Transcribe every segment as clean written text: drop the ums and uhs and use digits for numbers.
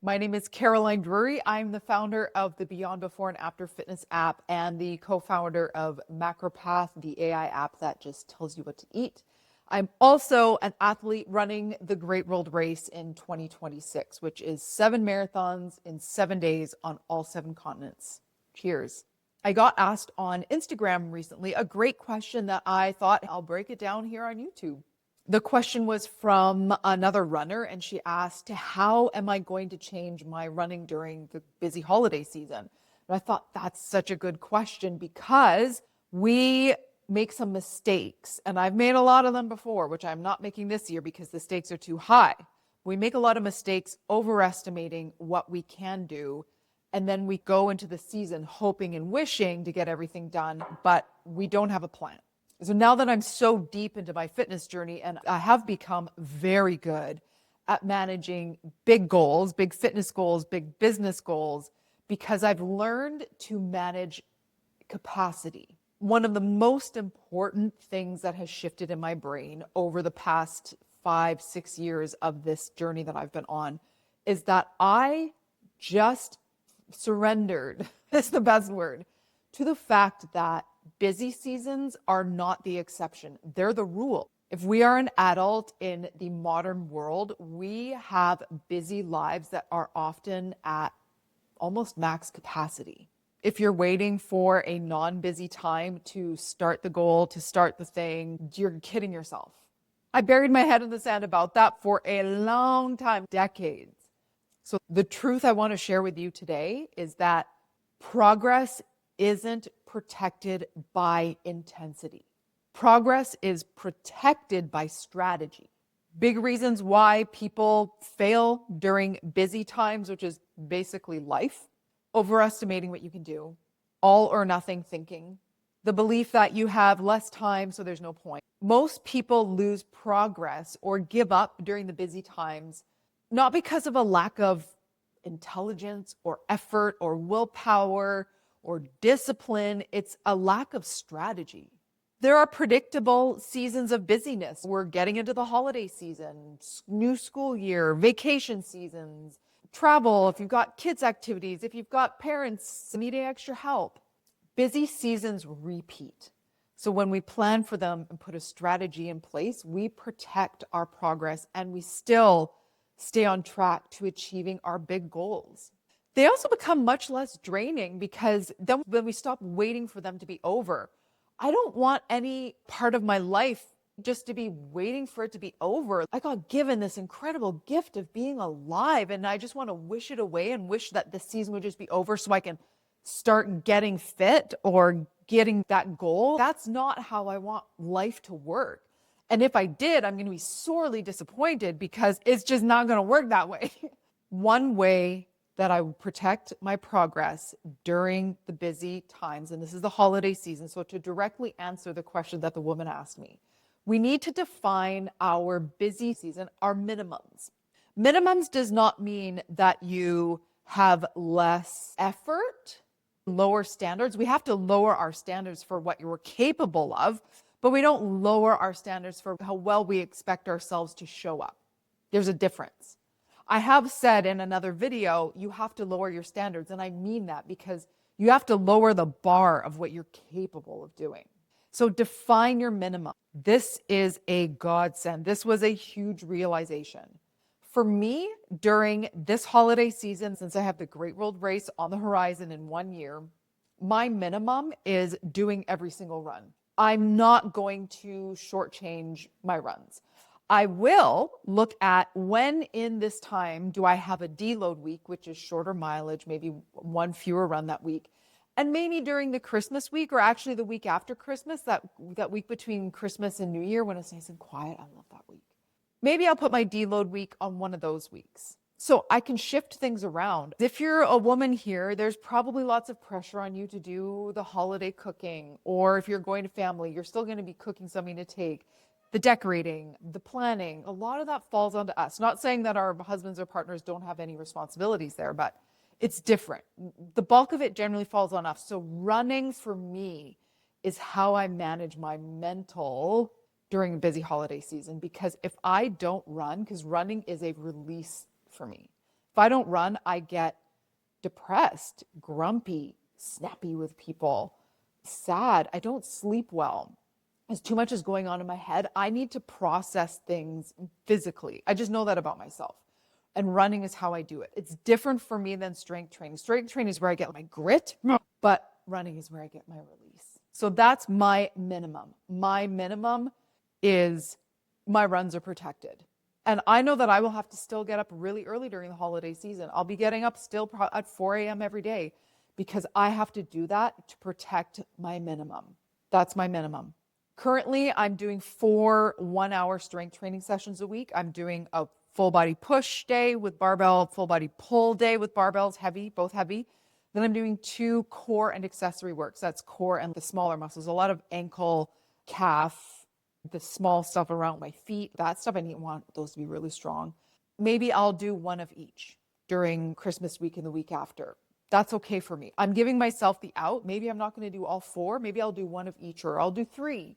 My name is Caroline Drury. I'm the founder of the Beyond Before and After Fitness app and the co-founder of Macropath, the AI app that just tells you what to eat. I'm also an athlete running the Great World Race in 2026, which is 7 marathons in 7 days on all 7 continents. Cheers. I got asked on Instagram recently a great question that I thought I'll break it down here on YouTube. The question was from another runner, and she asked, how am I going to change my running during the busy holiday season? And I thought that's such a good question because we make some mistakes, and I've made a lot of them before, which I'm not making this year because the stakes are too high. We make a lot of mistakes overestimating what we can do, and then we go into the season hoping and wishing to get everything done, but we don't have a plan. So now that I'm so deep into my fitness journey and I have become very good at managing big goals, big fitness goals, big business goals, because I've learned to manage capacity. One of the most important things that has shifted in my brain over the past 5-6 years of this journey that I've been on is that I just surrendered, is the best word, to the fact that busy seasons are not the exception. They're the rule. If we are an adult in the modern world, we have busy lives that are often at almost max capacity. If you're waiting for a non-busy time to start the goal, to start the thing, you're kidding yourself. I buried my head in the sand about that for a long time, decades. So the truth I want to share with you today is that progress isn't protected by intensity. Progress is protected by strategy. Big reasons why people fail during busy times, which is basically life, overestimating what you can do, all or nothing thinking, the belief that you have less time, so there's no point. Most people lose progress or give up during the busy times, not because of a lack of intelligence or effort or willpower or discipline. It's a lack of strategy. There are predictable seasons of busyness. We're getting into the holiday season, new school year, vacation seasons, travel, if you've got kids' activities, if you've got parents needing extra help. Busy seasons repeat. So when we plan for them and put a strategy in place, we protect our progress and we still stay on track to achieving our big goals. They also become much less draining because then when we stop waiting for them to be over, I don't want any part of my life just to be waiting for it to be over. I got given this incredible gift of being alive, and I just want to wish it away and wish that the season would just be over so I can start getting fit or getting that goal. That's not how I want life to work. And if I did, I'm going to be sorely disappointed because it's just not going to work that way. One way that I protect my progress during the busy times, and this is the holiday season, so to directly answer the question that the woman asked me, we need to define our busy season, our minimums. Minimums does not mean that you have less effort, lower standards. We have to lower our standards for what you're capable of, but we don't lower our standards for how well we expect ourselves to show up. There's a difference. I have said in another video, you have to lower your standards, and I mean that because you have to lower the bar of what you're capable of doing. So define your minimum. This is a godsend. This was a huge realization. For me, during this holiday season, since I have the Great World Race on the horizon in 1 year, my minimum is doing every single run. I'm not going to shortchange my runs. I will look at when in this time do I have a deload week, which is shorter mileage, maybe one fewer run that week. And maybe during the Christmas week or actually the week after Christmas, that week between Christmas and New Year when it's nice and quiet, I love that week. Maybe I'll put my deload week on one of those weeks. So I can shift things around. If you're a woman here, there's probably lots of pressure on you to do the holiday cooking, or if you're going to family, you're still going to be cooking something to take. The decorating, the planning, a lot of that falls onto us. Not saying that our husbands or partners don't have any responsibilities there, but it's different. The bulk of it generally falls on us. So running for me is how I manage my mental during a busy holiday season, because if I don't run, because running is a release for me. If I don't run, I get depressed, grumpy, snappy with people, sad. I don't sleep well. As too much is going on in my head, I need to process things physically. I just know that about myself. And running is how I do it. It's different for me than strength training. Strength training is where I get my grit, but running is where I get my release. So that's my minimum. My minimum is my runs are protected. And I know that I will have to still get up really early during the holiday season. I'll be getting up still at 4 a.m. every day because I have to do that to protect my minimum. That's my minimum. Currently, I'm doing 4 1-hour strength training sessions a week. I'm doing a full body push day with barbell, full body pull day with barbells, heavy, both heavy. Then I'm doing 2 core and accessory works. That's core and the smaller muscles, a lot of ankle, calf, the small stuff around my feet. That stuff, I want those to be really strong. Maybe I'll do one of each during Christmas week and the week after. That's okay for me. I'm giving myself the out. Maybe I'm not going to do all 4. Maybe I'll do one of each, or I'll do 3.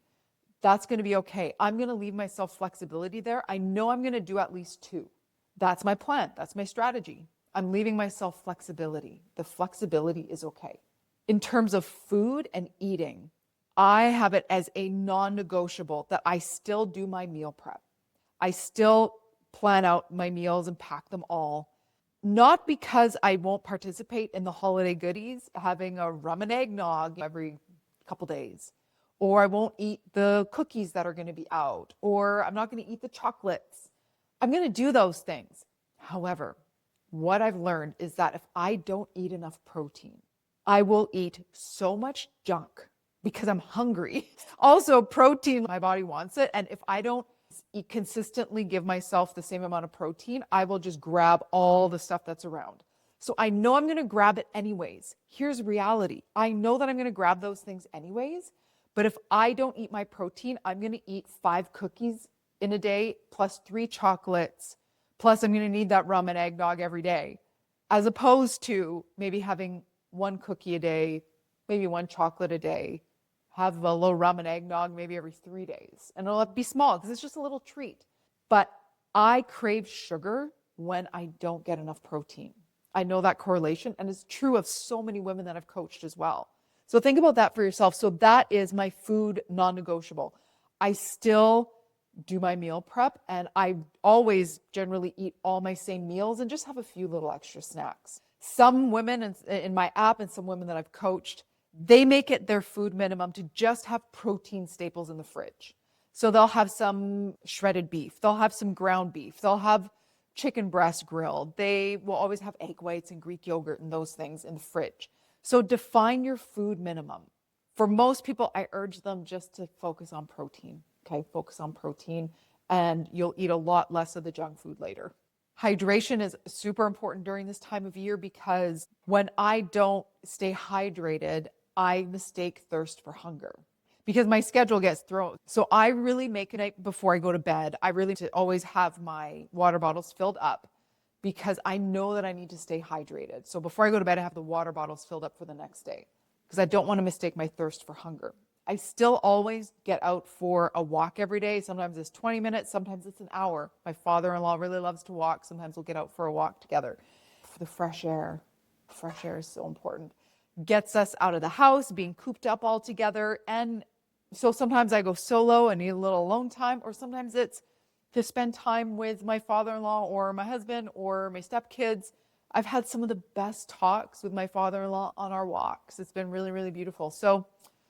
That's going to be okay. I'm going to leave myself flexibility there. I know I'm going to do at least 2. That's my plan. That's my strategy. I'm leaving myself flexibility. The flexibility is okay. In terms of food and eating, I have it as a non-negotiable that I still do my meal prep. I still plan out my meals and pack them all. Not because I won't participate in the holiday goodies, having a rum and eggnog every couple days, or I won't eat the cookies that are going to be out, or I'm not going to eat the chocolates. I'm going to do those things. However, what I've learned is that if I don't eat enough protein, I will eat so much junk because I'm hungry. Also, protein, my body wants it. And if I don't consistently give myself the same amount of protein, I will just grab all the stuff that's around. So I know I'm going to grab it anyways. Here's reality. I know that I'm going to grab those things anyways. But if I don't eat my protein, I'm going to eat 5 cookies in a day, plus 3 chocolates, plus I'm going to need that rum and eggnog every day, as opposed to maybe having 1 cookie a day, maybe 1 chocolate a day, have a little rum and eggnog maybe every 3 days. And it'll be small because it's just a little treat. But I crave sugar when I don't get enough protein. I know that correlation, and it's true of so many women that I've coached as well. So think about that for yourself. So that is my food non-negotiable. I still do my meal prep, and I always generally eat all my same meals and just have a few little extra snacks. Some women in my app and some women that I've coached, they make it their food minimum to just have protein staples in the fridge. So they'll have some shredded beef, they'll have some ground beef, they'll have chicken breast grilled. They will always have egg whites and Greek yogurt and those things in the fridge. So define your food minimum. For most people, I urge them just to focus on protein. Okay, focus on protein, and you'll eat a lot less of the junk food later. Hydration is super important during this time of year because when I don't stay hydrated, I mistake thirst for hunger because my schedule gets thrown. So I really make it before I go to bed. I really always have my water bottles filled up because I know that I need to stay hydrated. So before I go to bed, I have the water bottles filled up for the next day because I don't want to mistake my thirst for hunger. I still always get out for a walk every day. Sometimes it's 20 minutes, sometimes it's an hour. My father-in-law really loves to walk. Sometimes we'll get out for a walk together. For the fresh air is so important. Gets us out of the house, being cooped up all together. And so sometimes I go solo and need a little alone time, or sometimes it's to spend time with my father-in-law or my husband or my stepkids. I've had some of the best talks with my father-in-law on our walks. It's been really, really beautiful. So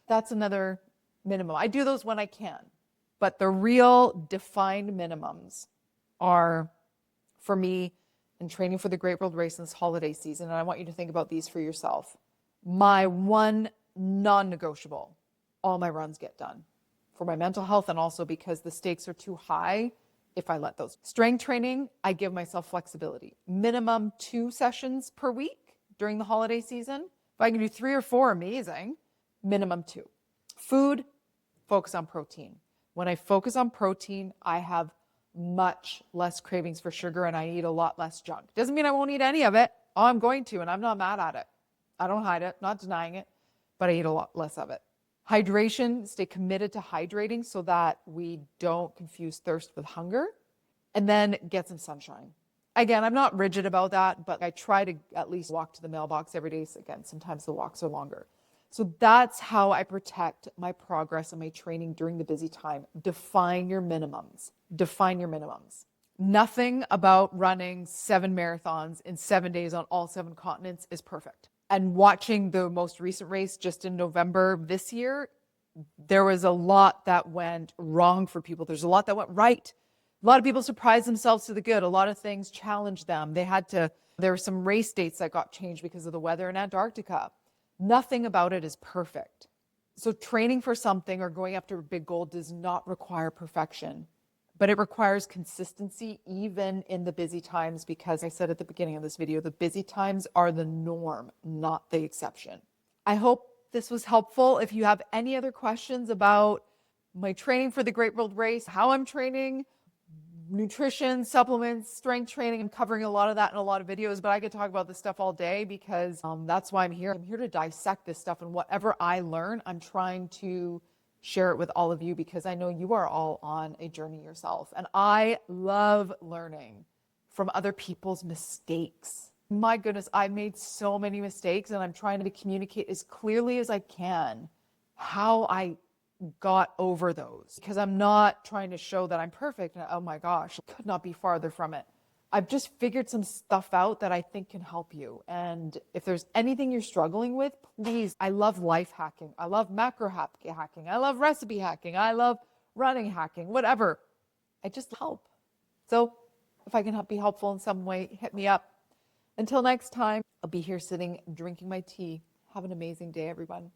that's another minimum. I do those when I can, but the real defined minimums are for me in training for the Great World Race in this holiday season. And I want you to think about these for yourself. My one non-negotiable, all my runs get done for my mental health, and also because the stakes are too high if I let those. Strength training, I give myself flexibility. Minimum 2 sessions per week during the holiday season. If I can do 3 or 4, amazing. Minimum 2. Food, focus on protein. When I focus on protein, I have much less cravings for sugar and I eat a lot less junk. Doesn't mean I won't eat any of it. Oh, I'm going to, and I'm not mad at it. I don't hide it, not denying it, but I eat a lot less of it. Hydration, stay committed to hydrating so that we don't confuse thirst with hunger. And then get some sunshine. Again, I'm not rigid about that, but I try to at least walk to the mailbox every day. So again, sometimes the walks are longer. So that's how I protect my progress and my training during the busy time. Define your minimums. Define your minimums. Nothing about running 7 marathons in 7 days on all 7 continents is perfect. And watching the most recent race just in November this year, there was a lot that went wrong for people. There's a lot that went right. A lot of people surprised themselves to the good. A lot of things challenged them. There were some race dates that got changed because of the weather in Antarctica. Nothing about it is perfect. So training for something or going after a big goal does not require perfection, but it requires consistency even in the busy times, because I said at the beginning of this video, the busy times are the norm, not the exception. I hope this was helpful. If you have any other questions about my training for the Great World Race, how I'm training, nutrition, supplements, strength training, I'm covering a lot of that in a lot of videos, but I could talk about this stuff all day because that's why I'm here. I'm here to dissect this stuff, and whatever I learn, I'm trying to share it with all of you because I know you are all on a journey yourself. And I love learning from other people's mistakes. My goodness, I've made so many mistakes, and I'm trying to communicate as clearly as I can how I got over those, because I'm not trying to show that I'm perfect. Oh my gosh, could not be farther from it. I've just figured some stuff out that I think can help you. And if there's anything you're struggling with, please, I love life hacking. I love macro hacking. I love recipe hacking. I love running hacking, whatever. I just help. So if I can be helpful in some way, hit me up. Until next time, I'll be here sitting, drinking my tea. Have an amazing day, everyone.